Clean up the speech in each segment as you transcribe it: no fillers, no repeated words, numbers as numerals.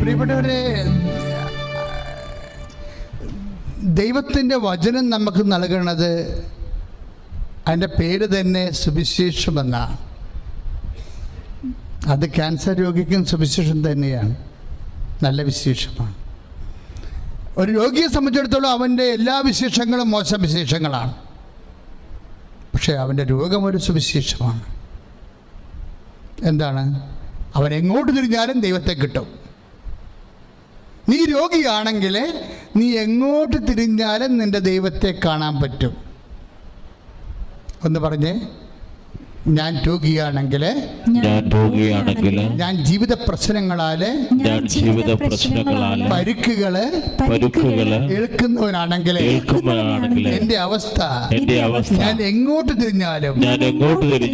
പ്രിയപ്പെട്ടവരെ, ദൈവത്തിൻ്റെ വചനം നമുക്ക് നൽകുന്നത് അതിൻ്റെ പേര് തന്നെ സുവിശേഷമെന്നാണ്. അത് ക്യാൻസർ രോഗിക്കും സുവിശേഷം തന്നെയാണ്, നല്ല വിശേഷമാണ്. ഒരു രോഗിയെ സംബന്ധിച്ചിടത്തോളം അവൻ്റെ എല്ലാ വിശേഷങ്ങളും മോശം വിശേഷങ്ങളാണ്, പക്ഷേ അവൻ്റെ രോഗം ഒരു സുവിശേഷമാണ്. എന്താണ്? അവൻ എങ്ങോട്ട് തിരിഞ്ഞാലും ദൈവത്തെ കിട്ടും. നീ രോഗിയാണെങ്കിൽ നീ എങ്ങോട്ട് തിരിഞ്ഞാലും നിൻ്റെ ദൈവത്തെ കാണാൻ പറ്റും. ഒന്ന് പറഞ്ഞേ, ഞാൻ രോഗിയാണെങ്കിൽ ഞാൻ ജീവിത പ്രശ്നങ്ങളാല് പരുക്കുകള് ഏൽക്കുന്നവനാണെങ്കിൽ എന്റെ അവസ്ഥ ഞാൻ എങ്ങോട്ട് തിരിഞ്ഞാലും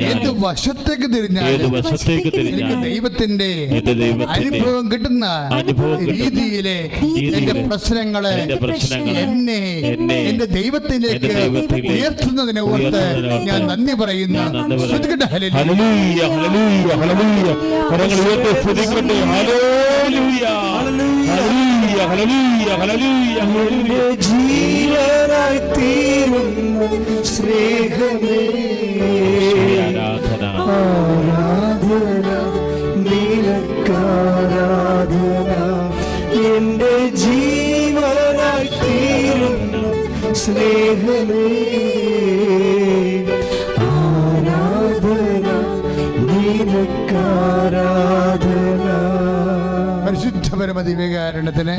ഏത് വശത്തേക്ക് തിരിഞ്ഞാലും എനിക്ക് ദൈവത്തിന്റെ അനുഭവം കിട്ടുന്ന രീതിയിലെ എന്റെ പ്രശ്നങ്ങള് എന്നെ എന്റെ ദൈവത്തിലേക്ക് ഉയർത്തുന്നതിനെ ഓർത്ത് ഞാൻ നന്ദി പറയുന്നു. ജീവനായി തീരുന്ന സ്നേഹമേ, ആരാധന നിനക്കാരാധന. എന്റെ ജീവനായി തീരുന്ന സ്നേഹമേ, പരിശുദ്ധ പരമദിവ്യകാരുണ്യത്തിന്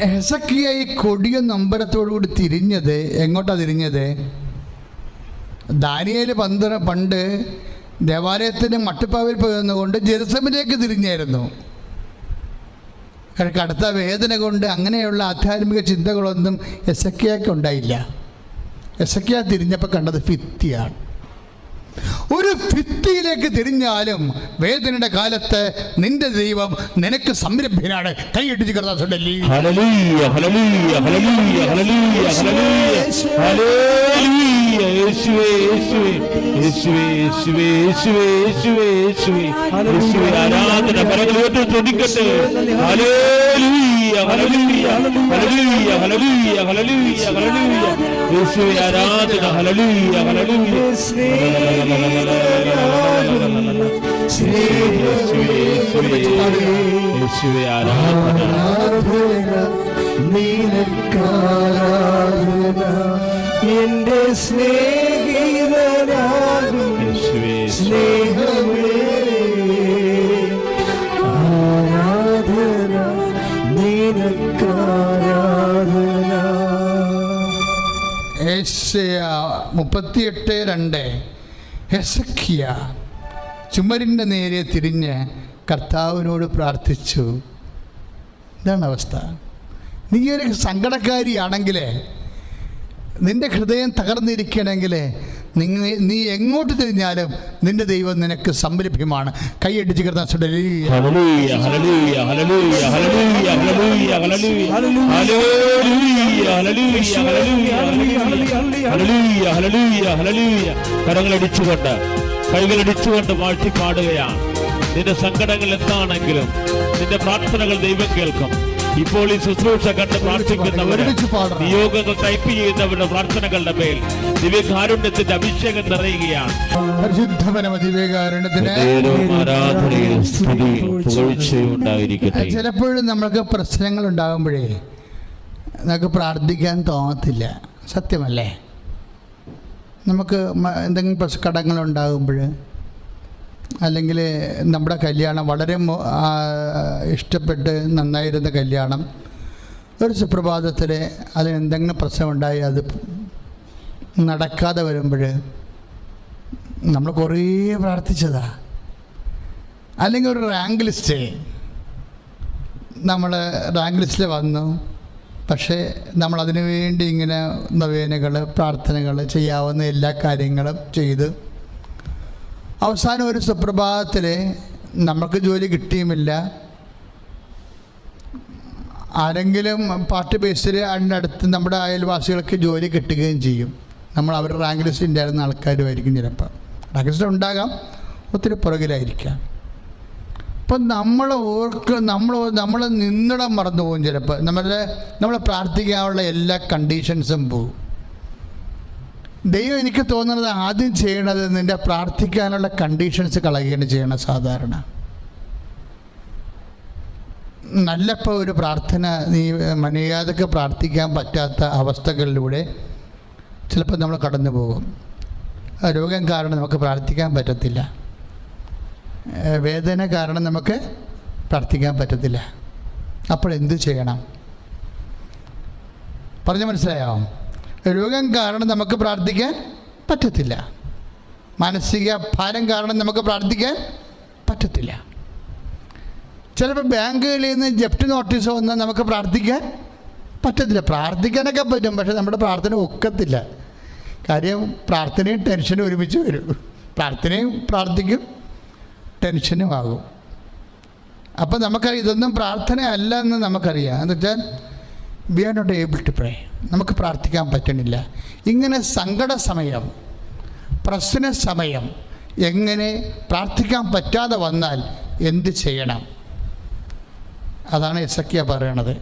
ഹെസക്കിയ ഈ കൊടിയ നൊമ്പരത്തോടുകൂടി തിരിഞ്ഞത് എങ്ങോട്ടാ തിരിഞ്ഞത്? ദാനിയേല് പണ്ട് ദേവാലയത്തിന് മട്ടുപ്പാവിൽ പോയിരുന്നുകൊണ്ട് ജെറുസലേമിലേക്ക് തിരിഞ്ഞായിരുന്നു. കടുത്ത വേദന കൊണ്ട് അങ്ങനെയുള്ള ആധ്യാത്മിക ചിന്തകളൊന്നും ഹെസക്കിയയ്ക്ക് ഉണ്ടായില്ല. ഹെസക്കിയ തിരിഞ്ഞപ്പോൾ കണ്ടത് ഭിത്തിയാണ്. ഒരു ഭിത്തിയിലേക്ക് തിരിഞ്ഞാലും വേദനയുടെ കാലത്ത് നിന്റെ ദൈവം നിനക്ക് സംരംഭനാണ്. കൈയിട്ടിച്ച് കർത്താവേ, ആരാധന എന്റെ സ്നേഹിതനാകും സ്നേഹമേ, ആരാധന നിനക്കാരാധന. യെശയ്യാ 38:2 ഹെസക്കിയ ചുമരിൻ്റെ നേരെ തിരിഞ്ഞ് കർത്താവിനോട് പ്രാർത്ഥിച്ചു. ഇതാണ് അവസ്ഥ. നീ ഒരു സങ്കടക്കാരിയാണെങ്കിൽ, നിന്റെ ഹൃദയം തകർന്നിരിക്കണമെങ്കിൽ നീ എങ്ങോട്ട് തിരിഞ്ഞാലും നിന്റെ ദൈവം നിനക്ക് സംരംഭമാണ്. കൈയടിച്ച് കിടന്ന കരങ്ങളടിച്ചുകൊണ്ട് കൈകളടിച്ചുകൊണ്ട് വാഴ്ത്തി പാടുകയാണ്. നിന്റെ സങ്കടങ്ങൾ എന്താണെങ്കിലും നിന്റെ പ്രാർത്ഥനകൾ ദൈവം കേൾക്കും. ഇപ്പോൾ ഈ ശുശ്രൂഷ കണ്ട് പ്രാർത്ഥിക്കുന്നവര്, നിയോഗങ്ങൾ ടൈപ്പ് ചെയ്യുന്നവരുടെ പ്രാർത്ഥനകളുടെ മേൽ ദിവ്യകാരുണ്യത്തിന്റെ അഭിഷേകം നിറയുകയാണ്. ചിലപ്പോഴും നമ്മൾക്ക് പ്രശ്നങ്ങൾ ഉണ്ടാകുമ്പോഴേ നമുക്ക് പ്രാർത്ഥിക്കാൻ തോന്നത്തില്ല. സത്യമല്ലേ? നമുക്ക് എന്തെങ്കിലും കടങ്ങളുണ്ടാകുമ്പോൾ, അല്ലെങ്കിൽ നമ്മുടെ കല്യാണം വളരെ ഇഷ്ടപ്പെട്ട് നന്നായിരുന്ന കല്യാണം ഒരു സുപ്രഭാതത്തിൽ അതിന് എന്തെങ്കിലും പ്രശ്നമുണ്ടായി അത് നടക്കാതെ വരുമ്പോൾ നമ്മൾ കുറേ പ്രാർത്ഥിച്ചതാ. അല്ലെങ്കിൽ ഒരു റാങ്ക് ലിസ്റ്റ്, നമ്മൾ റാങ്ക് ലിസ്റ്റിൽ വന്നു, പക്ഷേ നമ്മളതിനു വേണ്ടി ഇങ്ങനെ നൊവേനകൾ പ്രാർത്ഥനകൾ ചെയ്യാവുന്ന എല്ലാ കാര്യങ്ങളും ചെയ്ത് അവസാനം ഒരു സുപ്രഭാതത്തിൽ നമുക്ക് ജോലി കിട്ടിയുമില്ല. ആരെങ്കിലും പാർട്ടി ബേസിൽ അതിനടുത്ത് നമ്മുടെ അയൽവാസികൾക്ക് ജോലി കിട്ടുകയും ചെയ്യും. നമ്മൾ അവരുടെ റാങ്ക് ലിസ്റ്റ് ഉണ്ടായിരുന്ന ആൾക്കാരുമായിരിക്കും. ചിലപ്പോൾ റാങ്ക് ലിസ്റ്റ് ഉണ്ടാകാം, ഒത്തിരി പുറകിലായിരിക്കാം. അപ്പം നമ്മൾ നിന്നിടം മറന്നു പോകും. ചിലപ്പോൾ നമ്മൾ പ്രാർത്ഥിക്കാനുള്ള എല്ലാ കണ്ടീഷൻസും പോകും. ദൈവം എനിക്ക് തോന്നുന്നത് ആദ്യം ചെയ്യണത് നിൻ്റെ പ്രാർത്ഥിക്കാനുള്ള കണ്ടീഷൻസ് കളയുകയാണ് ചെയ്യണം. സാധാരണ നല്ലപ്പോൾ ഒരു പ്രാർത്ഥന നീ മര്യാദക്ക് പ്രാർത്ഥിക്കാൻ പറ്റാത്ത അവസ്ഥകളിലൂടെ ചിലപ്പോൾ നമ്മൾ കടന്നു പോകും. രോഗം കാരണം നമുക്ക് പ്രാർത്ഥിക്കാൻ പറ്റത്തില്ല, വേദന കാരണം നമുക്ക് പ്രാർത്ഥിക്കാൻ പറ്റത്തില്ല. അപ്പോൾ എന്ത് ചെയ്യണം? പറഞ്ഞു മനസ്സിലായോ? രോഗം കാരണം നമുക്ക് പ്രാർത്ഥിക്കാൻ പറ്റത്തില്ല, മാനസിക ഭാരം കാരണം നമുക്ക് പ്രാർത്ഥിക്കാൻ പറ്റത്തില്ല. ചിലപ്പോൾ ബാങ്കുകളിൽ നിന്ന് ജപ്തി നോട്ടീസ് വന്നാൽ നമുക്ക് പ്രാർത്ഥിക്കാൻ പറ്റത്തില്ല. പ്രാർത്ഥിക്കാനൊക്കെ പറ്റും, പക്ഷെ നമ്മുടെ പ്രാർത്ഥന ഒക്കത്തില്ല. കാര്യം പ്രാർത്ഥനയും ടെൻഷനും ഒരുമിച്ച് വരും. പ്രാർത്ഥനയും പ്രാർത്ഥിക്കും, ടെൻഷനും ആകും. അപ്പം നമുക്കറിയാം ഇതൊന്നും പ്രാർത്ഥന അല്ല എന്ന് നമുക്കറിയാം. എന്ന് വെച്ചാൽ we are not able to pray, നമുക്ക് പ്രാർത്ഥിക്കാൻ പറ്റണില്ല. ഇങ്ങനെ സങ്കട സമയം, പ്രശ്ന സമയം, എങ്ങനെ പ്രാർത്ഥിക്കാൻ പറ്റാതെ വന്നാൽ എന്ത് ചെയ്യണം? അതാണ് എസക്കിയ പറയണത്.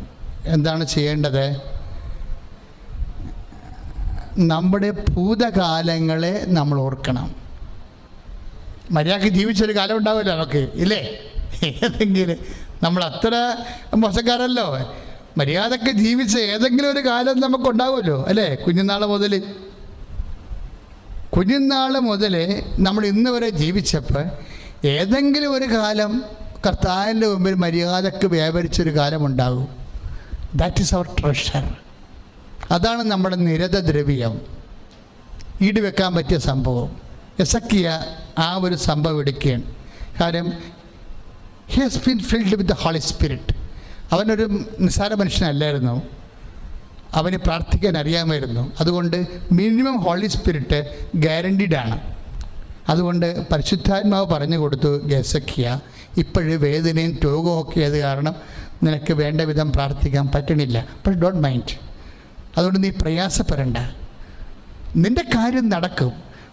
എന്താണ് ചെയ്യേണ്ടത്? നമ്മുടെ ഭൂതകാലങ്ങളെ നമ്മൾ ഓർക്കണം. മര്യാദക്ക് ജീവിച്ചൊരു കാലം ഉണ്ടാവില്ല നമുക്ക്, ഇല്ലേ? ഏതെങ്കിലും നമ്മൾ അത്ര മോശക്കാരല്ലോ. മര്യാദക്ക് ജീവിച്ച ഏതെങ്കിലും ഒരു കാലം നമുക്കുണ്ടാവുമല്ലോ, അല്ലേ? കുഞ്ഞുനാൾ മുതൽ നമ്മൾ ഇന്ന് വരെ ജീവിച്ചപ്പോൾ ഏതെങ്കിലും ഒരു കാലം കർത്താവിൻ്റെ മുമ്പിൽ മര്യാദക്ക് വ്യാപരിച്ചൊരു കാലമുണ്ടാകും. That is our treasure. അതാണ് നമ്മുടെ നിരതദ്രവ്യം, ഈടുവെക്കാൻ പറ്റിയ സംഭവം. എസക്കിയ ആ ഒരു സംഭവം എടുക്കുകയാണ്. കാര്യം he has been filled with the holy spirit. അവനൊരു നിസ്സാര മനുഷ്യനല്ലായിരുന്നു, അവന് പ്രാർത്ഥിക്കാൻ അറിയാമായിരുന്നു. അതുകൊണ്ട് മിനിമം ഹോളി സ്പിരിറ്റ് ഗ്യാരണ്ടീഡാണ്. അതുകൊണ്ട് പരിശുദ്ധാത്മാവ് പറഞ്ഞു കൊടുത്തു, എസക്കിയ ഇപ്പോഴും വേദനയും രോഗവും ഒക്കെ ആയത് കാരണം നിനക്ക് വേണ്ട വിധം പ്രാർത്ഥിക്കാൻ പറ്റണില്ല. പക്ഷെ ഡോണ്ട് മൈൻഡ്, അതുകൊണ്ട് നീ പ്രയാസപ്പെടണ്ട, നിൻ്റെ കാര്യം നടക്കും.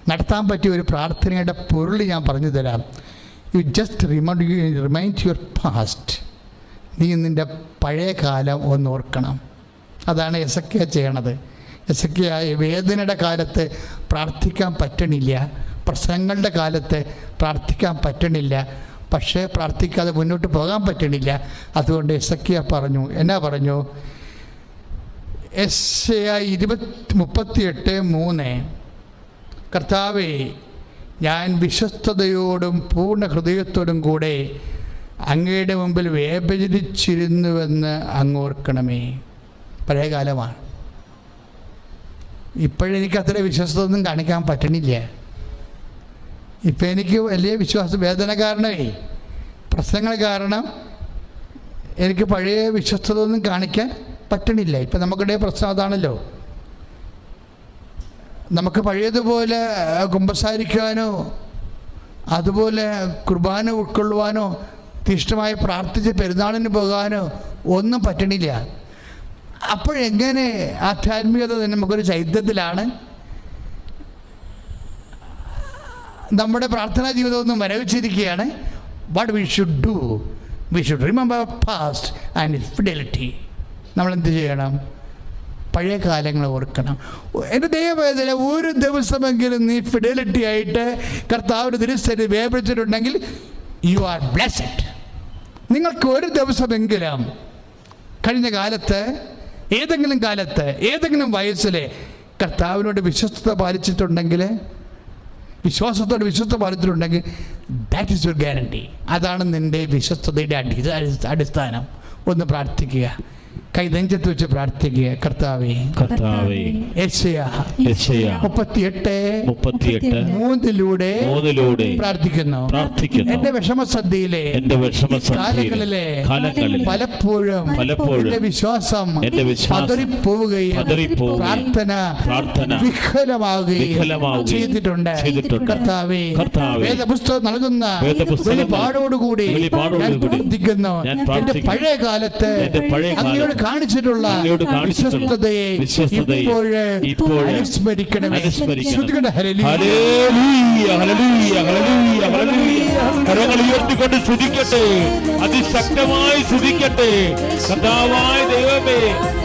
നടത്താൻ പറ്റിയ ഒരു പ്രാർത്ഥനയുടെ പൊരുൾ ഞാൻ പറഞ്ഞു തരാം. You just remind your past. നീ നിൻ്റെ പഴയ കാലം ഒന്ന് ഓർക്കണം. അതാണ് എസക്കിയ ചെയ്യണത്. എസക്കിയ വേദനയുടെ കാലത്ത് പ്രാർത്ഥിക്കാൻ പറ്റണില്ല, പ്രശ്നങ്ങളുടെ കാലത്ത് പ്രാർത്ഥിക്കാൻ പറ്റണില്ല, പക്ഷേ പ്രാർത്ഥിക്കാതെ മുന്നോട്ട് പോകാൻ പറ്റണില്ല. അതുകൊണ്ട് എസക്കിയ പറഞ്ഞു, എന്നാ പറഞ്ഞു? യെശയ്യാ 38:3 കർത്താവേ, ഞാൻ വിശ്വസ്തയോടും പൂർണ്ണ ഹൃദയത്തോടും കൂടെ അങ്ങയുടെ മുമ്പിൽ വ്യഭിചരിച്ചിരുന്നുവെന്ന് അങ്ങോർക്കണമേ. പഴയ കാലമാണ്. ഇപ്പോഴെനിക്ക് അത്ര വിശ്വസ്തയൊന്നും കാണിക്കാൻ പറ്റണില്ല. ഇപ്പം എനിക്ക് വലിയ വിശ്വാസം, വേദന കാരണമേ, പ്രശ്നങ്ങൾ കാരണം എനിക്ക് പഴയ വിശ്വസ്തയൊന്നും കാണിക്കാൻ പറ്റണില്ല. ഇപ്പം നമുക്കിടെ പ്രശ്നം അതാണല്ലോ. നമുക്ക് പഴയതുപോലെ കുമ്പസാരിക്കാനോ അതുപോലെ കുർബാന ഉൾക്കൊള്ളുവാനോ തീഷ്ണമായി പ്രാർത്ഥിച്ച് പെരുന്നാളിന് പോകാനോ ഒന്നും പറ്റണില്ല. അപ്പോഴെങ്ങനെ ആധ്യാത്മികത നമുക്കൊരു ചൈത്യത്തിലാണ്. നമ്മുടെ പ്രാർത്ഥനാ ജീവിതമൊന്നും മരവിച്ചിരിക്കുകയാണ്. What we should do? We should remember past and fidelity. നമ്മളെന്ത് ചെയ്യണം? പഴയ കാലങ്ങൾ ഓർക്കണം. എൻ്റെ ദൈവവേദന ഒരു ദിവസമെങ്കിലും നീ ഫിഡലിറ്റി ആയിട്ട് കർത്താവിൻ്റെ തിരുസന്നിധിയിൽ വ്യാപരിച്ചിട്ടുണ്ടെങ്കിൽ യു ആർ ബ്ലെസ്ഡ്. നിങ്ങൾക്ക് ഒരു ദിവസമെങ്കിലും കഴിഞ്ഞ കാലത്ത്, ഏതെങ്കിലും കാലത്ത്, ഏതെങ്കിലും വയസ്സിൽ കർത്താവിനോട് വിശ്വസ്തത പാലിച്ചിട്ടുണ്ടെങ്കിൽ, വിശ്വാസത്തോട് വിശ്വസ്ത പാലിച്ചിട്ടുണ്ടെങ്കിൽ ദാറ്റ് ഈസ് യുവർ ഗ്യാരണ്ടി. അതാണ് നിൻ്റെ വിശ്വസ്തതയുടെ അടിസ്ഥാനം. ഒന്ന് പ്രാർത്ഥിക്കുക, കൈ നെഞ്ചത്ത് വെച്ച് പ്രാർത്ഥിക്കുക. കർത്താവേ, യെശയ്യാ 38:3 പ്രാർത്ഥിക്കുന്നു. എന്റെ വിഷമസന്ധിയിലെ കാലങ്ങളിലെ പലപ്പോഴും എന്റെ വിശ്വാസം പതറിപ്പോവുകയും പ്രാർത്ഥന വിഫലമാവുകയും ചെയ്തിട്ടുണ്ട്. കർത്താവേ, വേദപുസ്തകം നൽകുന്ന വെളിപാടോടുകൂടി ഞാൻ പ്രാർത്ഥിക്കുന്നു. എന്റെ പഴയ കാലത്ത് അങ്ങയോട് കാണിച്ചിട്ടുള്ള വിശ്വസ്തതയെ ഇപ്പോൾ അനുസ്മരിക്കണമേ. ശ്രുതികട ഹല്ലേലൂയ. കരങ്ങൾ ഉയർത്തിക്കൊണ്ട് സ്തുതിക്കട്ടെ, അതിശക്തമായി സ്തുതിക്കട്ടെ. കർത്താവായ ദൈവമേ,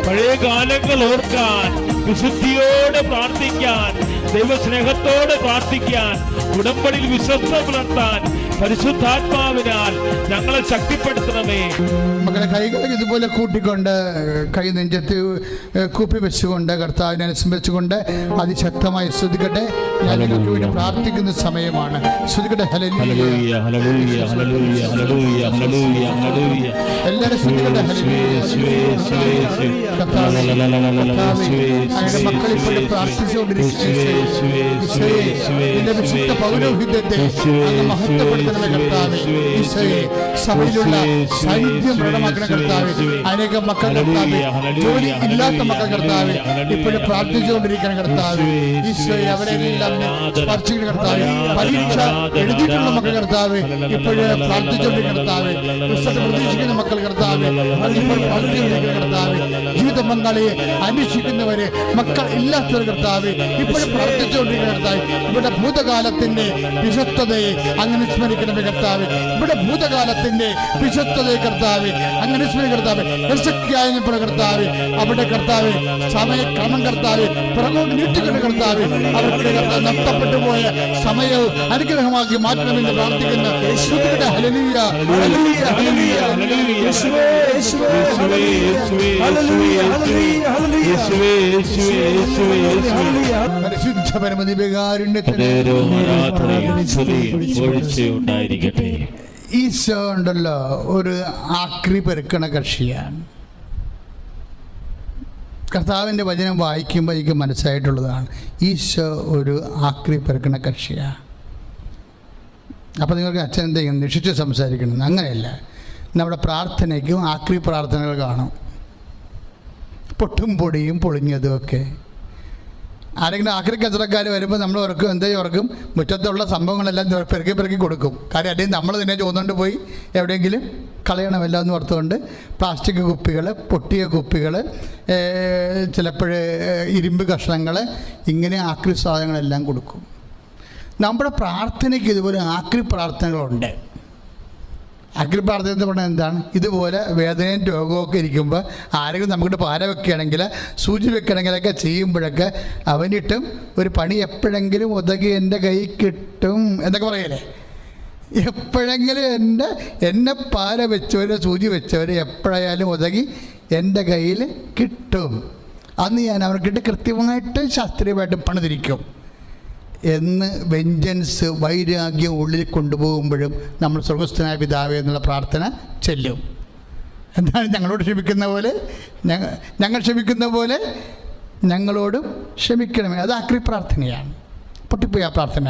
പഴയ കാലങ്ങൾ ഓർക്കാൻ, വിശുദ്ധിയോടെ പ്രാർത്ഥിക്കാൻ, ദൈവസ്നേഹത്തോടെ പ്രാർത്ഥിക്കാൻ, ഉടമ്പടിയിൽ വിശ്വസ്ത പുലർത്താൻ പരിശുദ്ധാത്മാവിനാൽ ഞങ്ങളെ ശക്തിപ്പെടുത്തണമേ. മക്കളെ കൈകൾ ഇതുപോലെ കൂട്ടിക്കൊണ്ട് കൈ നെഞ്ചത്ത് കൂപ്പി വെച്ചുകൊണ്ട് കർത്താവിനെ അനുസ്മരിച്ചുകൊണ്ട് അതിശക്തമായി സ്തുതിക്കട്ടെ. ഞാൻ നിങ്ങൾക്ക് വേണ്ടി പ്രാർത്ഥിക്കുന്ന സമയമാണ്. സ്തുതിക്കട്ടെ. ഹല്ലേലൂയ, ഹല്ലേലൂയ, ഹല്ലേലൂയ, ഹല്ലേലൂയ, ഹല്ലേലൂയ, ഹല്ലേലൂയ. എല്ലാവരും സ്തുതിക്കട്ടെ. അങ്ങനെ മക്കൾ ഇപ്പോൾ പ്രാർത്ഥിച്ചുകൊണ്ടിരിക്കുന്ന വിശുദ്ധ പൗരോഹിത്യത്തെ അങ്ങ് മഹത്വപ്പെടുത്തണമേ കർത്താവേ. ഈശോയെ, സഭയിലുള്ള സാന്നിധ്യം പ്രകടമാക്കണ കർത്താവേ. അനേകം മക്കൾ കർത്താവേ, ജോലി ഇല്ലാത്ത മക്കൾ കർത്താവേ, ഇപ്പോഴും പ്രാർത്ഥിച്ചുകൊണ്ടിരിക്കണം കർത്താവേ. ഈശോയെ, അവരെല്ലാം സ്പർശിക്കുന്ന കർത്താവേ. പരീക്ഷ എഴുതിയിട്ടുള്ള മക്കൾ കർത്താവേ, ഇപ്പോഴും പ്രാർത്ഥിച്ചുകൊണ്ടിരിക്കുന്ന കർത്താവേ. റിസൾട്ട് പ്രതീക്ഷിക്കുന്ന മക്കൾ കർത്താവേ, ഇപ്പോൾ പ്രാർത്ഥിച്ചുകൊണ്ടിരിക്കുന്ന കർത്താവേ. ജീവിത പങ്കാളിയെ അന്വേഷിക്കുന്നവരെ, മക്കൾ ഇല്ലാത്തവർ കർത്താവേ, ഇപ്പോഴും പ്രാർത്ഥിച്ചുകൊണ്ടിരിക്കുന്ന കർത്താവേ. ഇവിടെ ഭൂതകാലത്തിന്റെ വിശുദ്ധതയെ അങ്ങനെ സ്മരിക്കണമേ കർത്താവേ. ഇവിടെ ഭൂതകാലത്തിന്റെ വിശുദ്ധതയെ കർത്താവേ അങ്ങനെ സ്മരിക്കണമേ കർത്താവേ. യശക്തിയായപ്പോൾ കർത്താവേ, അവിടെ കർത്താവേ സമയക്രമം കർത്താവേ പുറകോട്ട് നീട്ടിക്കൊണ്ട് കർത്താവേ അവർക്ക് കർത്താവ് നഷ്ടപ്പെട്ടു പോയ സമയവും അനുഗ്രഹമാക്കി മാറ്റണമെന്ന് പ്രാർത്ഥിക്കുന്ന ഹല്ലേലൂയ, ഹല്ലേലൂയ, ഹല്ലേലൂയ, ഹല്ലേലൂയ. പരിശുദ്ധ പരമദിവ്യകാരുണ്യത്തിന് ഈശോ ഉണ്ടല്ലോ ഒരു ആക്രി പെരുക്കണ കക്ഷിയാണ്. കർത്താവിൻ്റെ വചനം വായിക്കുമ്പോൾ എനിക്ക് മനസ്സിലായിട്ടുള്ളതാണ്, ഈശോ ഒരു ആക്രി പെരുക്കണ കക്ഷിയാണ്. അപ്പോൾ നിങ്ങൾക്ക് അച്ഛൻ എന്തെങ്കിലും നിഷിച്ച് സംസാരിക്കണം, അങ്ങനെയല്ല. നമ്മുടെ പ്രാർത്ഥനയ്ക്കും ആക്രി പ്രാർത്ഥനകൾ കാണും, പൊട്ടും പൊടിയും പൊളിഞ്ഞതും ഒക്കെ. ആരെങ്കിലും ആക്രി കച്ചവടക്കാർ വരുമ്പോൾ നമ്മൾ ഓർക്കും, എന്തെങ്കിലും ഓർക്കും, മുറ്റത്തുള്ള സംഭവങ്ങളെല്ലാം പെറുക്കി പെറുക്കി കൊടുക്കും. കാര്യം അല്ലെങ്കിൽ നമ്മൾ തന്നെ ചോദിച്ചുകൊണ്ട് പോയി എവിടെയെങ്കിലും കളയണമല്ലോ എന്ന് ഓർത്തുകൊണ്ട് പ്ലാസ്റ്റിക് കുപ്പികൾ, പൊട്ടിയ കുപ്പികൾ, ചിലപ്പോൾ ഇരുമ്പ് കഷ്ണങ്ങൾ, ഇങ്ങനെ ആക്രി സാധനങ്ങളെല്ലാം കൊടുക്കും. നമ്മുടെ പ്രാർത്ഥനയ്ക്ക് ഇതുപോലെ ആക്രി പ്രാർത്ഥനകളുണ്ട്. ആക്രി പ്രാർത്ഥന എന്ന് പറഞ്ഞാൽ എന്താണ്? ഇതുപോലെ വേദനയും രോഗമൊക്കെ ഇരിക്കുമ്പോൾ ആരെങ്കിലും നമുക്കിട്ട് പാര വെക്കുകയാണെങ്കിൽ, സൂചി വെക്കണമെങ്കിലൊക്കെ ചെയ്യുമ്പോഴൊക്കെ അവനിട്ടും ഒരു പണി എപ്പോഴെങ്കിലും ഒതുക്കി എൻ്റെ കൈ കിട്ടും എന്നൊക്കെ പറയല്ലേ. എപ്പോഴെങ്കിലും എന്നെ പാര വെച്ചവർ, സൂചി വെച്ചവർ എപ്പോഴായാലും ഒതുക്കി എൻ്റെ കയ്യിൽ കിട്ടും, അന്ന് ഞാൻ അവർക്കിട്ട് കൃത്യമായിട്ട് ശാസ്ത്രീയമായിട്ട് പണിതിരിക്കും എന്ന് വെഞ്ചൻസ്, വൈരാഗ്യം ഉള്ളിൽ കൊണ്ടുപോകുമ്പോഴും നമ്മൾ സ്വർഗസ്ഥനായ പിതാവേ എന്നുള്ള പ്രാർത്ഥന ചെല്ലും. എന്താണ്? ഞങ്ങളോട് ക്ഷമിക്കുന്ന പോലെ ഞങ്ങൾ ക്ഷമിക്കുന്ന പോലെ ഞങ്ങളോടും ക്ഷമിക്കണമേ. അത് ആക്രി പ്രാർത്ഥനയാണ്. പൊട്ടിപ്പോയി ആ പ്രാർത്ഥന.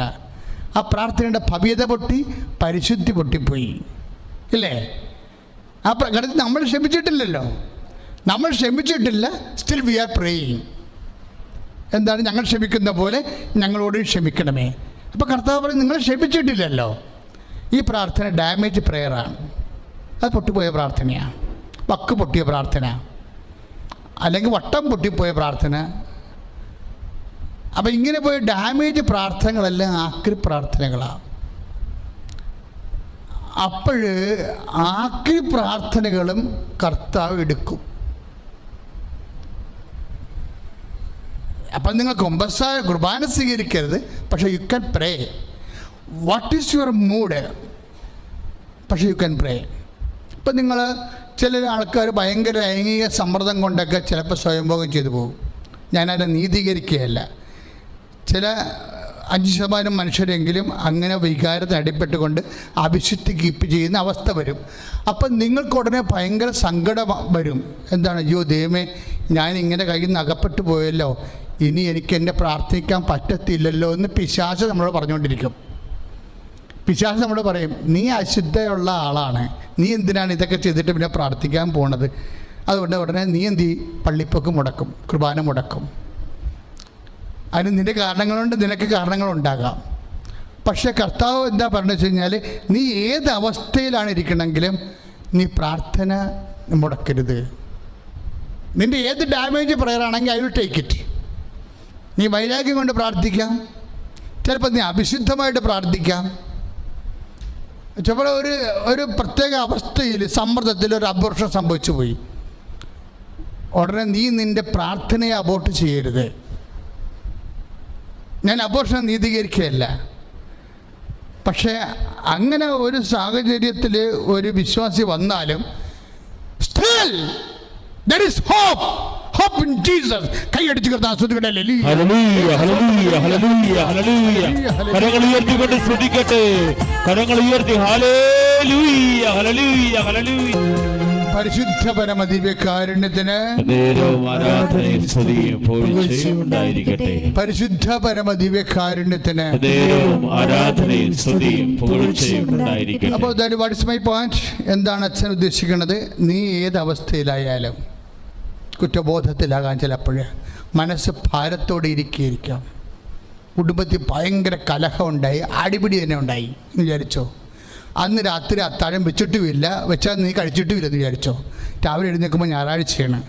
ആ പ്രാർത്ഥനയുടെ ഭവ്യത പൊട്ടി, പരിശുദ്ധി പൊട്ടിപ്പോയി, ഇല്ലേ? ആ ഘട്ടത്തിൽ നമ്മൾ ക്ഷമിച്ചിട്ടില്ലല്ലോ. നമ്മൾ ക്ഷമിച്ചിട്ടില്ല, സ്റ്റിൽ വി ആർ പ്രേയിങ്. എന്താണ്? ഞങ്ങൾ ക്ഷമിക്കുന്ന പോലെ ഞങ്ങളോട് ക്ഷമിക്കണമേ. അപ്പോൾ കർത്താവ് പറയും, നിങ്ങൾ ക്ഷമിച്ചിട്ടില്ലല്ലോ. ഈ പ്രാർത്ഥന ഡാമേജ് പ്രെയറാണ്. അത് പൊട്ടിപ്പോയ പ്രാർത്ഥനയാണ്, വക്ക് പൊട്ടിയ പ്രാർത്ഥന, അല്ലെങ്കിൽ വട്ടം പൊട്ടിപ്പോയ പ്രാർത്ഥന. അപ്പം ഇങ്ങനെ പോയ ഡാമേജ് പ്രാർത്ഥനകളെല്ലാം ആക്രി പ്രാർത്ഥനകളാണ്. അപ്പോൾ ആക്രി പ്രാർത്ഥനകളും കർത്താവ് എടുക്കും. അപ്പം നിങ്ങൾ കുർബാന സ്വീകരിക്കരുത്, പക്ഷേ you can pray. What is your mood? പക്ഷേ യു ക്യാൻ പ്രേ. ഇപ്പം നിങ്ങൾ ചില ആൾക്കാർ ഭയങ്കര ലൈംഗിക സമ്മർദ്ദം കൊണ്ടൊക്കെ ചിലപ്പോൾ സ്വയംഭോഗം ചെയ്തു പോകും. ഞാനതിനെ നീതീകരിക്കുകയല്ല. ചില 5% മനുഷ്യരെങ്കിലും അങ്ങനെ വികാരത്തിന് അടിപ്പെട്ടുകൊണ്ട് അവിശുദ്ധി കീപ്പ് ചെയ്യുന്ന അവസ്ഥ വരും. അപ്പം നിങ്ങൾക്ക് ഉടനെ ഭയങ്കര സങ്കടം വരും. എന്താണ്? അയ്യോ ദൈവമേ, ഞാൻ ഇങ്ങനെ കയ്യിൽ നിന്ന് അകപ്പെട്ടു പോയല്ലോ, ഇനി എനിക്ക് എന്നെ പ്രാർത്ഥിക്കാൻ പറ്റത്തില്ലല്ലോ എന്ന് പിശാച് നമ്മളോട് പറഞ്ഞുകൊണ്ടിരിക്കും. പിശാച് നമ്മളോട് പറയും, നീ അശുദ്ധയുള്ള ആളാണ്, നീ എന്തിനാണ് ഇതൊക്കെ ചെയ്തിട്ട് പിന്നെ പ്രാർത്ഥിക്കാൻ പോണത്? അതുകൊണ്ട് ഉടനെ നീ എന്ത് ചെയ്യും? പള്ളിപ്പൊക്ക് മുടക്കും, കുർബാന മുടക്കും. അതിന് നിൻ്റെ കാരണങ്ങളുണ്ട്, നിനക്ക് കാരണങ്ങളുണ്ടാകാം. പക്ഷേ കർത്താവ് എന്താ പറഞ്ഞു വെച്ച് കഴിഞ്ഞാൽ, നീ ഏത് അവസ്ഥയിലാണ് ഇരിക്കണമെങ്കിലും നീ പ്രാർത്ഥന മുടക്കരുത്. നിൻ്റെ ഏത് ഡാമേജ് പ്രയർ ആണെങ്കിൽ ഐ വിൽ ടേക്ക് ഇറ്റ്. നീ വൈരാഗ്യം കൊണ്ട് പ്രാർത്ഥിക്കാം, ചിലപ്പോൾ നീ അവിശുദ്ധമായിട്ട് പ്രാർത്ഥിക്കാം, ചിലപ്പോൾ ഒരു പ്രത്യേക അവസ്ഥയിൽ സമ്മർദ്ദത്തിൽ ഒരു അബോർഷൻ സംഭവിച്ചു പോയി. ഉടനെ നീ നിൻ്റെ പ്രാർത്ഥനയെ അബോർട്ട് ചെയ്യരുത്. ഞാൻ അബോർഷനെ നീതീകരിക്കുകയല്ല. പക്ഷേ അങ്ങനെ ഒരു സാഹചര്യത്തിൽ ഒരു വിശ്വാസി വന്നാലും still there is hope in Jesus. കൈയടിച്ച് കർത്താവ് സ്തുതിക്കട്ടെ. ഹല്ലേലൂയ ഹല്ലേലൂയ ഹല്ലേലൂയ ഹല്ലേലൂയ. കരങ്ങൾ ഉയർത്തിക്കൊണ്ട് സ്തുതിക്കട്ടെ. കരങ്ങൾ ഉയർത്തി ഹല്ലേലൂയ ഹല്ലേലൂയ ഹല്ലേലൂയ. പരിശുദ്ധ പരമദിവ്യകാരുണ്യത്തിന് ആരാധനയും സ്തുതിയും പുകഴ്ചയും ഉണ്ടായിരിക്കട്ടെ. പരിശുദ്ധ പരമദിവ്യകാരുണ്യത്തിന് ആരാധനയും സ്തുതിയും പുകഴ്ചയും ഉണ്ടായിരിക്കട്ടെ. അപ്പോൾ വാട്ട് ഇസ് മൈ പോയിന്റ്? എന്താണ് അച്ഛൻ ഉദ്ദേശിക്കുന്നത്? നീ ഏത് അവസ്ഥയിലായാലും കുറ്റബോധത്തിലാകാൻ ചിലപ്പോൾ മനസ്സ് ഭാരത്തോടെ ഇരിക്കുകയായിരിക്കാം. കുടുംബത്തിൽ ഭയങ്കര കലഹമുണ്ടായി, അടിപിടി തന്നെ ഉണ്ടായി എന്ന് വിചാരിച്ചോ. അന്ന് രാത്രി അത്താഴം വെച്ചിട്ടുമില്ല, വെച്ചാൽ നീ കഴിച്ചിട്ടുമില്ല എന്ന് വിചാരിച്ചോ. രാവിലെ എഴുന്നേൽക്കുമ്പോൾ ഞായറാഴ്ചയാണ്,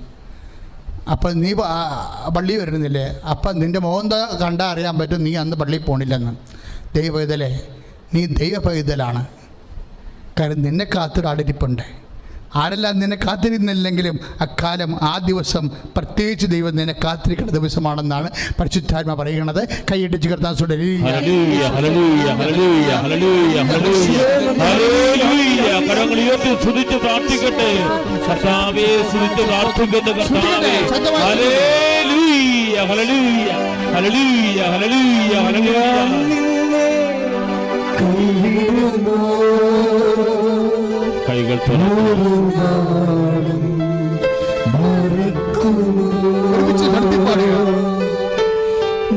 അപ്പം നീ പള്ളി വരുന്നില്ലേ, അപ്പം നിൻ്റെ മോഹം കണ്ടാൽ അറിയാൻ പറ്റും നീ അന്ന് പള്ളിയിൽ പോണില്ലെന്ന്. ദൈവപൈതലേ, നീ ദൈവപൈതലാണ്. കാരണം നിന്നെ കാത്തൊരാളിരിപ്പുണ്ട്. ആരെല്ലാം നിന്നെ കാത്തിരുന്നില്ലെങ്കിലും അക്കാലം ആ ദിവസം പ്രത്യേകിച്ച് ദൈവം നിന്നെ കാത്തിരിക്കുന്ന ദിവസമാണെന്നാണ് പരിശുദ്ധാത്മ പറയുന്നത്. കൈയിടിച്ച് കർത്താൻ സുടരി. കൈകൾ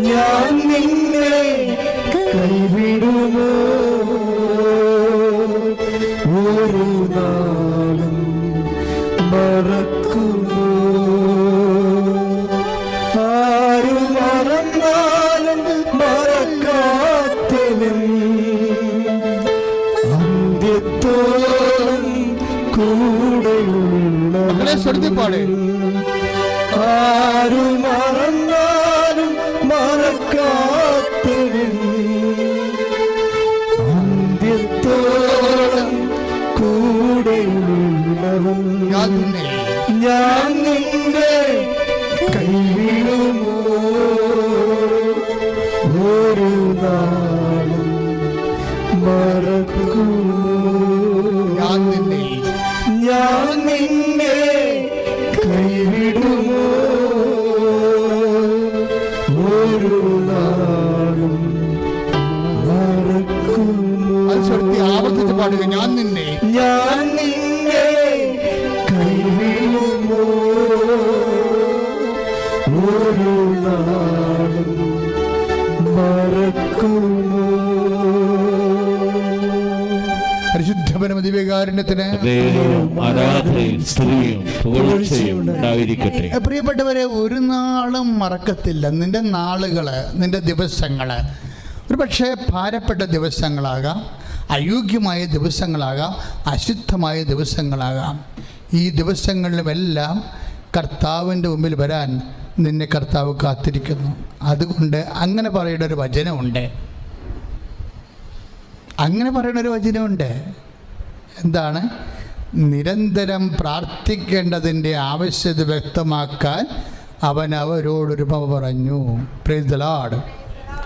ഞാൻ നിന്നെ കൈവിടുമോ, ഒരു നാളും മറക്കുമോ. ആരു മറന്നാലും മറക്കാത്തവൻ അന്ത്യത്തോളം കൂടെയുള്ളവൻ. ആരു മറന്നാലും മറക്കാത്തവൻ അന്ത്യത്തോളം കൂടെയുള്ളവൻ. ഞാൻ നിന്നെ കൈവിടുമോ, ഒരു നാളും മറക്കുമോ. ഞാൻ നിന്നെ കൈവിടുമോ, ഒരു നാളും മറക്കുമോ. ആവർത്തിച്ച് പാടുക. ഞാൻ നിന്നെ കൈവിടുമോ, ഒരു നാളും മറക്കുമോ. പരിശുദ്ധ പരമദിവ്യകാരുണ്യത്തിന് ആരാധനയും സ്തുതിയും പുകഴ്ചയും ഉണ്ടായിരിക്കട്ടെ. പ്രിയപ്പെട്ടവരെ, ഒരു നാളും മറക്കത്തില്ല നിന്റെ നാളുകൾ, നിന്റെ ദിവസങ്ങൾ. ഒരു പക്ഷേ ഭാരപ്പെട്ട ദിവസങ്ങളാകാം, അയോഗ്യമായ ദിവസങ്ങളാകാം, അശുദ്ധമായ ദിവസങ്ങളാകാം. ഈ ദിവസങ്ങളിലുമെല്ലാം കർത്താവിൻ്റെ മുമ്പിൽ വരാൻ നിന്നെ കർത്താവ് കാത്തിരിക്കുന്നു. അതുകൊണ്ട് അങ്ങനെ പറയുന്ന ഒരു വചനമുണ്ട്. എന്താണ്? നിരന്തരം പ്രാർത്ഥിക്കേണ്ടതിൻ്റെ ആവശ്യത വ്യക്തമാക്കാൻ അവൻ അവരോടൊരു ഉപമ പറഞ്ഞു. Praise the Lord.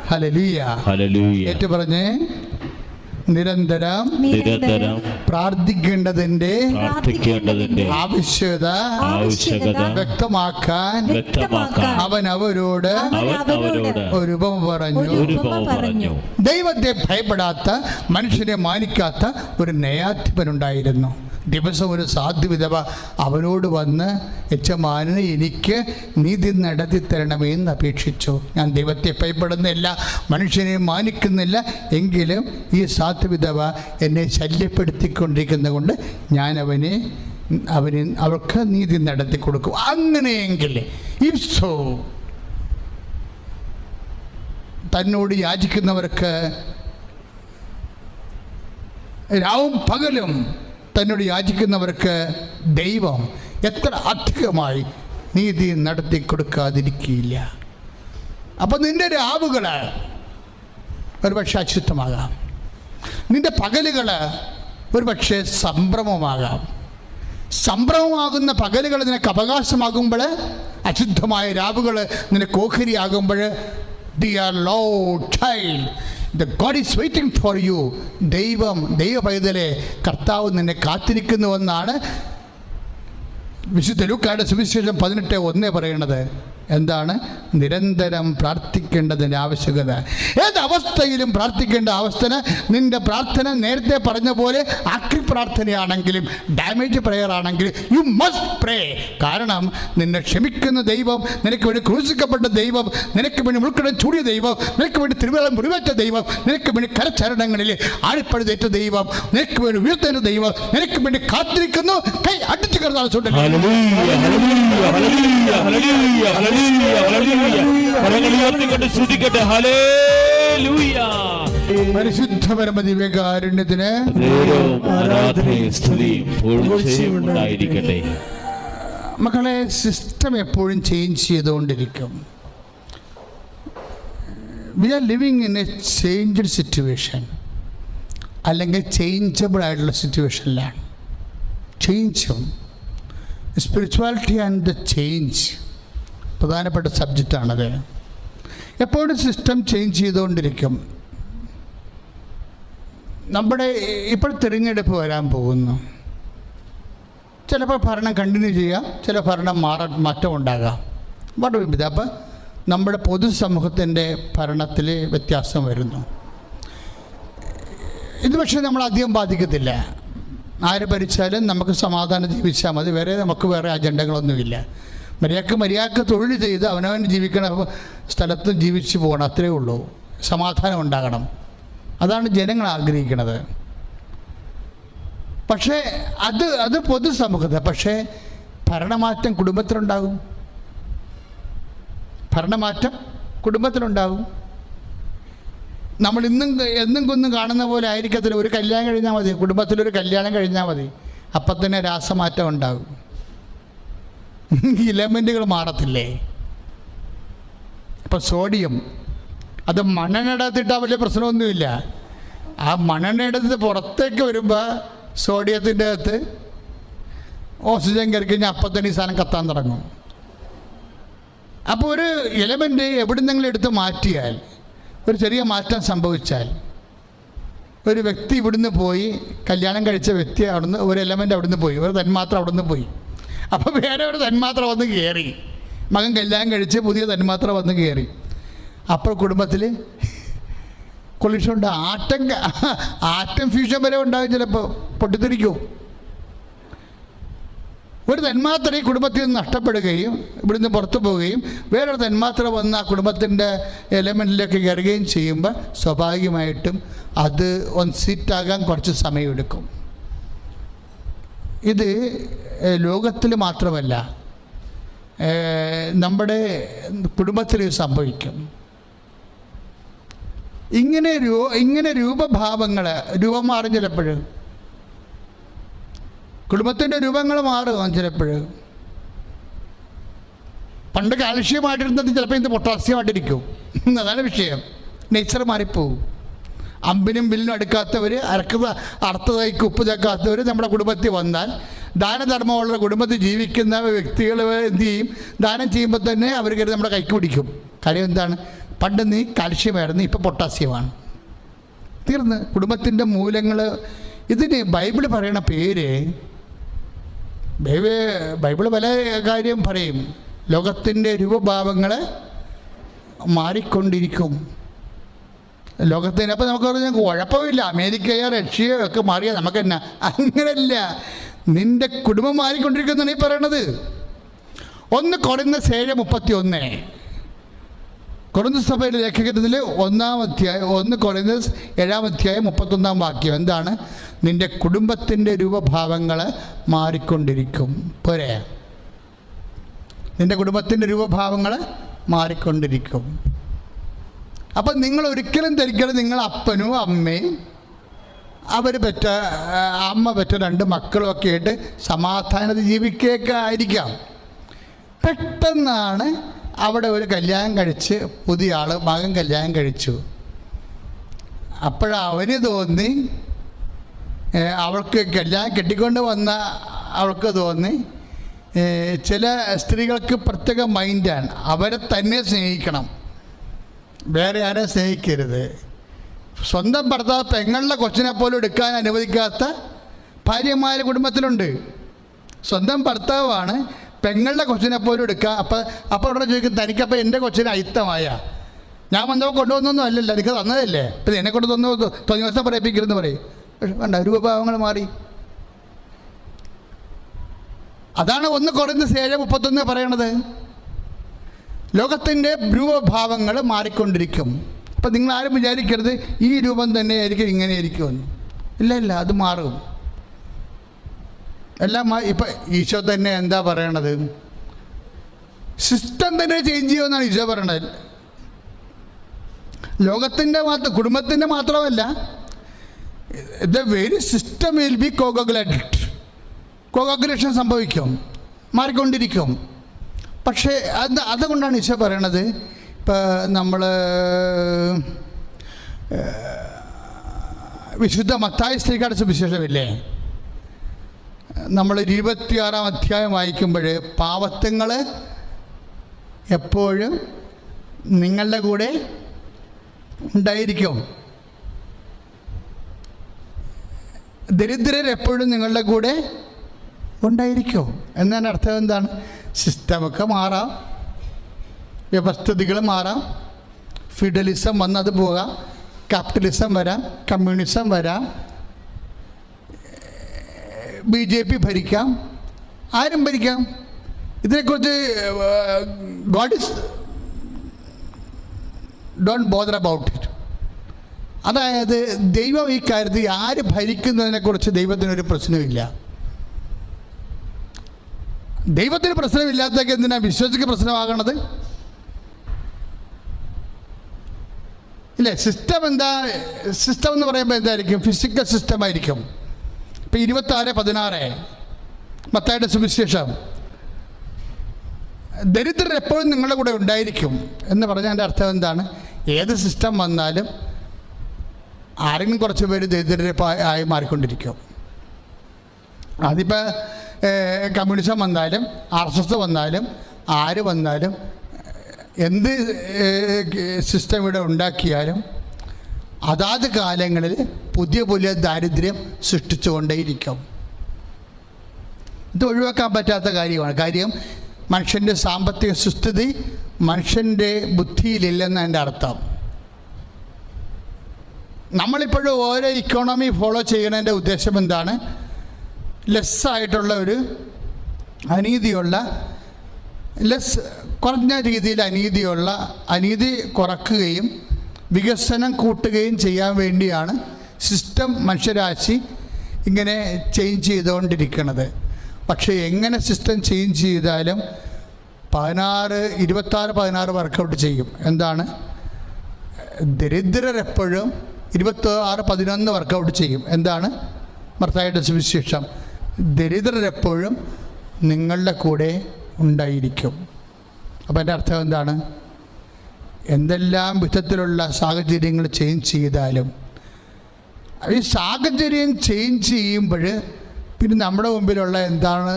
Hallelujah hallelujah. ഏറ്റു പറഞ്ഞേ, നിരന്തരം പ്രാർത്ഥിക്കേണ്ടതിന്റെ ആവശ്യകത വ്യക്തമാക്കാൻ അവൻ അവരോട് ഒരു ഉപമ പറഞ്ഞു. ദൈവത്തെ ഭയപ്പെടാത്ത, മനുഷ്യനെ മാനിക്കാത്ത ഒരു ന്യായാധിപനുണ്ടായിരുന്നു. ദിവസം ഒരു സാധുവിധവ അവനോട് വന്ന്, യജമാനനെ എനിക്ക് നീതി നടത്തി തരണമെന്ന് അപേക്ഷിച്ചു. ഞാൻ ദൈവത്തെ ഭയപ്പെടുന്നില്ല, മനുഷ്യനെ മാനിക്കുന്നില്ല, എങ്കിലും ഈ സാധുവിധവ എന്നെ ശല്യപ്പെടുത്തിക്കൊണ്ടിരിക്കുന്നത് കൊണ്ട് ഞാൻ അവർക്ക് നീതി നടത്തി കൊടുക്കും. അങ്ങനെയെങ്കിൽ ഇഫ് സോ, തന്നോട് യാചിക്കുന്നവർക്ക് രാവും പകലും തന്നോട് യാചിക്കുന്നവർക്ക് ദൈവം എത്ര അധികമായി നീതി നടത്തി കൊടുക്കാതിരിക്കില്ല. അപ്പം നിന്റെ രാവുകൾ ഒരുപക്ഷെ അശുദ്ധമാകാം, നിന്റെ പകലുകൾ ഒരുപക്ഷെ സംഭ്രമമാകാം. സംഭ്രമമാകുന്ന പകലുകൾ നിനക്ക് അവകാശമാകുമ്പോൾ, അശുദ്ധമായ രാവുകൾ നിനക്ക് ഓഹരിയാകുമ്പോൾ, dear Lord child, the God is waiting for you. ദൈവ പൈതലെ, കർത്താവ് നിന്നെ കാത്തിരിക്കുന്നുവെന്നാണ് വിശുദ്ധ ലൂക്കായുടെ സുവിശേഷം 18:1 പറയുന്നത്. എന്താണ്? നിരന്തരം പ്രാർത്ഥിക്കേണ്ടതിൻ്റെ ആവശ്യകത. ഏത് അവസ്ഥയിലും പ്രാർത്ഥിക്കേണ്ട അവസ്ഥ. നിന്റെ പ്രാർത്ഥന നേരത്തെ പറഞ്ഞ പോലെ ആക്രി പ്രാർത്ഥനയാണെങ്കിലും ഡാമേജ് പ്രെയർ ആണെങ്കിലും യു മസ്റ്റ് പ്രേ. കാരണം നിന്നെ ക്ഷമിക്കുന്ന ദൈവം, നിനക്ക് വേണ്ടി ക്രൂശിക്കപ്പെട്ട ദൈവം, നിനക്ക് വേണ്ടി മുൾക്കടം ചൂടിയ ദൈവം, നിനക്ക് വേണ്ടി തിരുവള്ളം മുറിവേറ്റ ദൈവം, നിനക്ക് വേണ്ടി കരചരണങ്ങളിൽ ആണിപ്പഴുതേറ്റ ദൈവം, നിനക്ക് വേണ്ടി ഉയർത്തേണ്ട ദൈവം നിനക്ക് വേണ്ടി കാത്തിരിക്കുന്നു. കൈ അടിച്ചു കയറുന്ന പരിശുദ്ധ പരമദിവ്യകാരുണ്യത്തിന് മക്കളെ, സിസ്റ്റം എപ്പോഴും ചേഞ്ച് ചെയ്തുകൊണ്ടിരിക്കും. We are living in a changed situation, അല്ലെങ്കിൽ ചേഞ്ചബിൾ ആയിട്ടുള്ള സിറ്റുവേഷനിലാണ്. ചേഞ്ചും സ്പിരിച്വാലിറ്റി ആൻഡ് ദ ചേഞ്ച് പ്രധാനപ്പെട്ട സബ്ജക്റ്റാണത്. എപ്പോഴും സിസ്റ്റം ചേഞ്ച് ചെയ്തുകൊണ്ടിരിക്കും. നമ്മുടെ ഇപ്പോൾ തിരഞ്ഞെടുപ്പ് വരാൻ പോകുന്നു. ചിലപ്പോൾ ഭരണം കണ്ടിന്യൂ ചെയ്യാം, ചില ഭരണം മാറ്റം ഉണ്ടാകാം. വളരെ അപ്പം നമ്മുടെ പൊതുസമൂഹത്തിൻ്റെ ഭരണത്തിൽ വ്യത്യാസം വരുന്നു. ഇത് പക്ഷേ നമ്മളധികം ബാധിക്കത്തില്ല. ആര് ഭരിച്ചാലും നമുക്ക് സമാധാനം ജീവിച്ചാൽ മതി. നമുക്ക് വേറെ അജണ്ടകളൊന്നുമില്ല. മര്യാദക്ക് തൊഴിൽ ചെയ്ത് അവനവൻ ജീവിക്കണ സ്ഥലത്ത് ജീവിച്ചു പോകണം, അത്രയേ ഉള്ളൂ. സമാധാനം ഉണ്ടാകണം, അതാണ് ജനങ്ങൾ ആഗ്രഹിക്കുന്നത്. പക്ഷേ അത് പൊതുസമൂഹത്തെ. പക്ഷേ ഭരണമാറ്റം കുടുംബത്തിലുണ്ടാകും. ഭരണമാറ്റം കുടുംബത്തിലുണ്ടാകും. നമ്മൾ എന്നും കൊന്നും കാണുന്ന പോലെ ആയിരിക്കത്തില്ല. ഒരു കല്യാണം കഴിഞ്ഞാൽ മതി, കുടുംബത്തിലൊരു കല്യാണം കഴിഞ്ഞാൽ മതി, അപ്പം തന്നെ രാസമാറ്റം ഉണ്ടാകും. ഇലമെൻറ്റുകൾ മാറത്തില്ലേ? ഇപ്പം സോഡിയം അത് മണ്ണെണ്ണയിടത്തിട്ടാൽ വലിയ പ്രശ്നമൊന്നുമില്ല. ആ മണ്ണെണ്ണയിടത്ത് പുറത്തേക്ക് വരുമ്പോൾ സോഡിയത്തിൻ്റെ അകത്ത് ഓക്സിജൻ കയറി കഴിഞ്ഞാൽ അപ്പം തന്നെ ഈ സാധനം കത്താൻ തുടങ്ങും. അപ്പോൾ ഒരു എലമെൻറ്റ് എവിടുന്നെങ്കിലും എടുത്ത് മാറ്റിയാൽ, ഒരു ചെറിയ മാറ്റം സംഭവിച്ചാൽ, ഒരു വ്യക്തി ഇവിടുന്ന് പോയി, കല്യാണം കഴിച്ച വ്യക്തി അവിടുന്ന് ഒരു എലമെൻ്റ് അവിടുന്ന് പോയി, ഒരു തന്മാത്ര അവിടുന്ന് പോയി, അപ്പോൾ വേറെ ഒരു തന്മാത്ര വന്ന് കയറി. മകൻ കല്യാണം കഴിച്ച് പുതിയ തന്മാത്ര വന്ന് കയറി. അപ്പോൾ കുടുംബത്തിൽ കൊളിഷനുണ്ട്. ആറ്റം ഫ്യൂഷൻ വരെ ഉണ്ടാകും. ചിലപ്പോൾ പൊട്ടിത്തെറിക്കും. ഒരു തന്മാത്ര ഈ കുടുംബത്തിൽ നിന്ന് നഷ്ടപ്പെടുകയും ഇവിടുന്ന് പുറത്തു പോവുകയും വേറൊരു തന്മാത്ര വന്ന് ആ കുടുംബത്തിൻ്റെ എലമെൻറ്റിലേക്ക് കയറുകയും ചെയ്യുമ്പോൾ സ്വാഭാവികമായിട്ടും അത് സെറ്റാകാൻ കുറച്ച് സമയമെടുക്കും. ഇത് ലോകത്തിൽ മാത്രമല്ല, നമ്മുടെ കുടുംബത്തിൽ സംഭവിക്കും. ഇങ്ങനെ രൂപഭാവങ്ങൾ രൂപം മാറും. ചിലപ്പോൾ കുടുംബത്തിൻ്റെ രൂപങ്ങൾ മാറും. ചിലപ്പോൾ പണ്ട് കാൽഷ്യമായിട്ടിരുന്നത് ചിലപ്പോൾ ഇന്ന് പൊട്ടാസ്യമായിട്ടിരിക്കും. അതാണ് വിഷയം. നേച്ചർ മാറിപ്പോവും. അമ്പിനും ബില്ലിനും അടുക്കാത്തവർ, അർത്ഥതയ്ക്ക് ഉപ്പ് ചേക്കാത്തവർ നമ്മുടെ കുടുംബത്തിൽ വന്നാൽ, ദാനധർമ്മമുള്ള കുടുംബത്തിൽ ജീവിക്കുന്ന വ്യക്തികൾ എന്തു ചെയ്യും? ദാനം ചെയ്യുമ്പോൾ തന്നെ അവർ കരുതി നമ്മുടെ കൈക്ക് പിടിക്കും. കാര്യം എന്താണ്? പണ്ട് നീ കാൽഷ്യമായിരുന്നു, ഇപ്പോൾ പൊട്ടാസ്യമാണ്. തീർന്ന്. കുടുംബത്തിൻ്റെ മൂലങ്ങൾ. ഇതിന് ബൈബിൾ പറയണ പേര്, ബൈബിൾ പല കാര്യം പറയും. ലോകത്തിൻ്റെ രൂപഭാവങ്ങൾ മാറിക്കൊണ്ടിരിക്കും. ലോകത്തിന്. അപ്പോൾ നമുക്ക് പറഞ്ഞാൽ കുഴപ്പമില്ല, അമേരിക്കയോ റഷ്യയോ ഒക്കെ മാറിയാൽ നമുക്കെന്നാ? അങ്ങനെയല്ല. നിൻ്റെ കുടുംബം മാറിക്കൊണ്ടിരിക്കുന്നതാണ് ഈ പറയണത്. 1 Corinthians 7:31 കൊറിന്ത്യർ സഭയുടെ ലേഖനത്തിൽ 1 Corinthians 7:31 എന്താണ്? നിൻ്റെ കുടുംബത്തിൻ്റെ രൂപഭാവങ്ങൾ മാറിക്കൊണ്ടിരിക്കും. പോരെ? നിൻ്റെ കുടുംബത്തിൻ്റെ രൂപഭാവങ്ങൾ മാറിക്കൊണ്ടിരിക്കും. അപ്പം നിങ്ങൾ ഒരിക്കലും ധരിക്കണം നിങ്ങൾ അപ്പനും അമ്മയും അമ്മ പെറ്റ 2 മക്കളും ഒക്കെ ആയിട്ട് സമാധാനത്തിൽ ജീവിക്കുകയൊക്കെ ആയിരിക്കാം. പെട്ടെന്നാണ് അവിടെ ഒരു കല്യാണം കഴിച്ച് പുതിയ ആൾ മകൻ കല്യാണം കഴിച്ചു. അപ്പോഴവന് തോന്നി, അവൾക്ക് കല്യാണം കെട്ടിക്കൊണ്ട് വന്ന അവൾക്ക് തോന്നി, ചില സ്ത്രീകൾക്ക് പ്രത്യേക മൈൻഡാണ്, അവരെ തന്നെ സ്നേഹിക്കണം, വേറെ ആരെ സ്നേഹിക്കരുത്. സ്വന്തം ഭർത്താവ് പെങ്ങളുടെ കൊച്ചിനെ പോലും എടുക്കാൻ അനുവദിക്കാത്ത ഭാര്യമാർ കുടുംബത്തിലുണ്ട്. സ്വന്തം ഭർത്താവാണ്, പെങ്ങളുടെ കൊച്ചിനെ പോലും എടുക്കുക. അപ്പോൾ അവിടെ ചോദിക്കും, തനിക്കപ്പോൾ എൻ്റെ കൊച്ചിനെ അയിത്തമായ, ഞാൻ വന്നപ്പോൾ കൊണ്ടുവന്നൊന്നും അല്ലല്ലോ, എനിക്ക് തന്നതല്ലേ, ഇപ്പം എന്നെ കൊണ്ട് തോന്നിയ ദിവസം പറയിപ്പിക്കരുതെന്ന് പറയും. വേണ്ട, രൂപഭാവങ്ങൾ മാറി. അതാണ് 1 കൊറിന്ത്യർ 7:31 പറയണത്. ലോകത്തിൻ്റെ രൂപഭാവങ്ങൾ മാറിക്കൊണ്ടിരിക്കും. അപ്പം നിങ്ങൾ ആരും വിചാരിക്കരുത് ഈ രൂപം തന്നെ ആയിരിക്കും ഇങ്ങനെ ആയിരിക്കുമെന്ന്. ഇല്ല, അത് മാറും. എല്ലാം ഇപ്പം ഈശോ തന്നെ എന്താ പറയണത്? സിസ്റ്റം തന്നെ ചേഞ്ച് ചെയ്യുമെന്നാണ് ഈശോ പറയണത്. ലോകത്തിൻ്റെ കുടുംബത്തിൻ്റെ മാത്രമല്ല, the very system will be coagulation സംഭവിക്കും, മാറിക്കൊണ്ടിരിക്കും. പക്ഷേ അതുകൊണ്ടാണ് ഈശോ പറയണത്, ഇപ്പം നമ്മൾ വിശുദ്ധ മത്തായി ശ്രീകാട് സുവിശേഷമില്ലേ, നമ്മൾ 26-ാം അധ്യായം വായിക്കുമ്പോൾ പാവത്തങ്ങൾ എപ്പോഴും നിങ്ങളുടെ കൂടെ ഉണ്ടായിരിക്കും, ദരിദ്രർ എപ്പോഴും നിങ്ങളുടെ കൂടെ ഉണ്ടായിരിക്കും എന്നതിൻ്റെ അർത്ഥം എന്താണ്? സിസ്റ്റമൊക്കെ മാറാം, വ്യവസ്ഥിതികൾ മാറാം, ഫിഡലിസം വന്നത് പോകാം, ക്യാപിറ്റലിസം വരാം, കമ്മ്യൂണിസം വരാം, BJP ഭരിക്കാം, ആരും ഭരിക്കാം. ഇതിനെക്കുറിച്ച് ഡോണ്ട് ബോദർ അബൌട്ട് ഇറ്റ്. അതായത് ദൈവം ഈ കാര്യത്തിൽ ആര് ഭരിക്കുന്നതിനെക്കുറിച്ച് ദൈവത്തിനൊരു പ്രശ്നമില്ല. ദൈവത്തിന് പ്രശ്നമില്ലാത്തൊക്കെ എന്തിനാണ് വിശ്വസിക്ക് പ്രശ്നമാകണത്? ഇല്ലേ? സിസ്റ്റം സിസ്റ്റം എന്ന് പറയുമ്പോൾ എന്തായിരിക്കും? ഫിസിക്കൽ സിസ്റ്റമായിരിക്കും. ഇപ്പം 26:16 മത്തായിയുടെ സുവിശേഷം, ദരിദ്രർ എപ്പോഴും നിങ്ങളുടെ കൂടെ ഉണ്ടായിരിക്കും എന്ന് പറഞ്ഞതിൻ്റെ അർത്ഥം എന്താണ്? ഏത് സിസ്റ്റം വന്നാലും ആരെങ്കിലും കുറച്ച് പേര് ദരിദ്രരായി മാറിക്കൊണ്ടിരിക്കും. അതിപ്പോൾ കമ്മ്യൂണിസം വന്നാലും RSS വന്നാലും ആര് വന്നാലും എന്ത് സിസ്റ്റം ഇവിടെ ഉണ്ടാക്കിയാലും അതാത് കാലങ്ങളിൽ പുതിയ ദാരിദ്ര്യം സൃഷ്ടിച്ചുകൊണ്ടേയിരിക്കും. ഇത് ഒഴിവാക്കാൻ പറ്റാത്ത കാര്യമാണ്. കാര്യം മനുഷ്യൻ്റെ സാമ്പത്തിക സുസ്ഥിതി മനുഷ്യൻ്റെ ബുദ്ധിയിലില്ലെന്നതിൻ്റെ അർത്ഥം. നമ്മളിപ്പോഴും ഓരോ ഇക്കോണമി ഫോളോ ചെയ്യുന്നതിൻ്റെ ഉദ്ദേശം എന്താണ്? ലെസ്സായിട്ടുള്ള ഒരു കുറഞ്ഞ രീതിയിൽ അനീതി കുറക്കുകയും വികസനം കൂട്ടുകയും ചെയ്യാൻ വേണ്ടിയാണ് സിസ്റ്റം മനുഷ്യരാശി ഇങ്ങനെ ചേഞ്ച് ചെയ്തുകൊണ്ടിരിക്കുന്നത്. പക്ഷേ എങ്ങനെ സിസ്റ്റം ചേഞ്ച് ചെയ്താലും 26 വർക്കൗട്ട് ചെയ്യും. എന്താണ്? ദരിദ്രർ എപ്പോഴും 26:11 വർക്കൗട്ട് ചെയ്യും. എന്താണ്? മത്തായിയുടെ സുവിശേഷം, ദരിദ്രർ എപ്പോഴും നിങ്ങളുടെ കൂടെ ഉണ്ടായിരിക്കും. അപ്പോൾ എൻ്റെ അർത്ഥം എന്താണ്? എന്തെല്ലാം വിധത്തിലുള്ള സാഹചര്യങ്ങൾ ചേഞ്ച് ചെയ്താലും ഈ സാഹചര്യം ചേഞ്ച് ചെയ്യുമ്പോൾ പിന്നെ നമ്മുടെ മുമ്പിലുള്ള എന്താണ്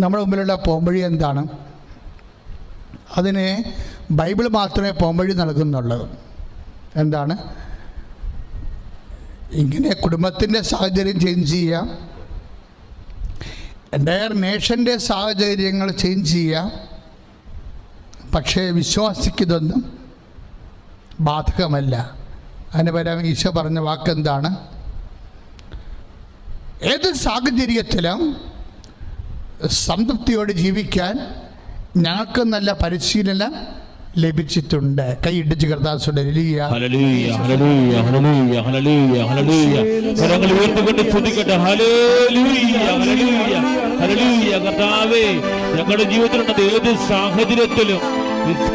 നമ്മുടെ മുമ്പിലുള്ള പോംവഴി എന്താണ്? അതിന് ബൈബിൾ മാത്രമേ പോംവഴി നൽകുന്നുള്ളൂ. എന്താണ്? ഇങ്ങനെ കുടുംബത്തിൻ്റെ സാഹചര്യം ചേഞ്ച് ചെയ്യാം, എൻ്റയർ നേഷൻ്റെ സാഹചര്യങ്ങൾ ചേഞ്ച് ചെയ്യാം. പക്ഷേ വിശ്വാസിക്കിതൊന്നും ബാധകമല്ല. അതിന് പകരം ഈശോ പറഞ്ഞ വാക്കെന്താണ്? ഏത് സാഹചര്യത്തിലും സംതൃപ്തിയോടെ ജീവിക്കാൻ ഞങ്ങൾക്ക് നല്ല പരിശീലനം ലഭിച്ചിട്ടുണ്ട്. കൈയിടിച്ച് കർത്താവേ, ഹല്ലേലൂയ ഹല്ലേലൂയ ഹല്ലേലൂയ ഹല്ലേലൂയ ഹല്ലേലൂയ. കരങ്ങൾ ഉയർത്തിക്കൊണ്ട് സ്തുതിക്കട്ടെ. ഹല്ലേലൂയ ഹല്ലേലൂയ ഹല്ലേലൂയ. കർത്താവേ, ഞങ്ങളുടെ ജീവിതത്തിലുള്ള ഏത് സാഹചര്യത്തിലും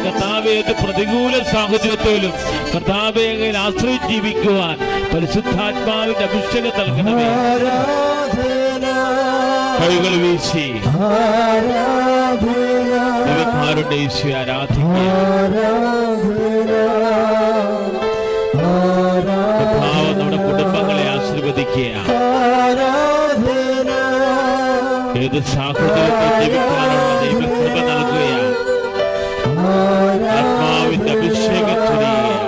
കർത്താവേ, ഏത് പ്രതികൂല സാഹചര്യത്തിലും കർത്താവേ ആശ്രയിച്ച് ജീവിക്കുവാൻ പരിശുദ്ധാത്മാവിന്റെ അഭിഷേകം നൽകണമേ. കൈകൾ വീശി ദൈവക്കാരുടെ യേശുവെ ആരാധിക്കുക. കർത്താവ് നമ്മുടെ കുടുംബങ്ങളെ ആശീർവദിക്കുക. ഏത് സാഹചര്യത്തിൽ ജീവിക്കാനുള്ള ദൈവകൃപ നൽകുകയാണ്. ആത്മാവിന്റെ അഭിഷേകം ചൊരിയുക.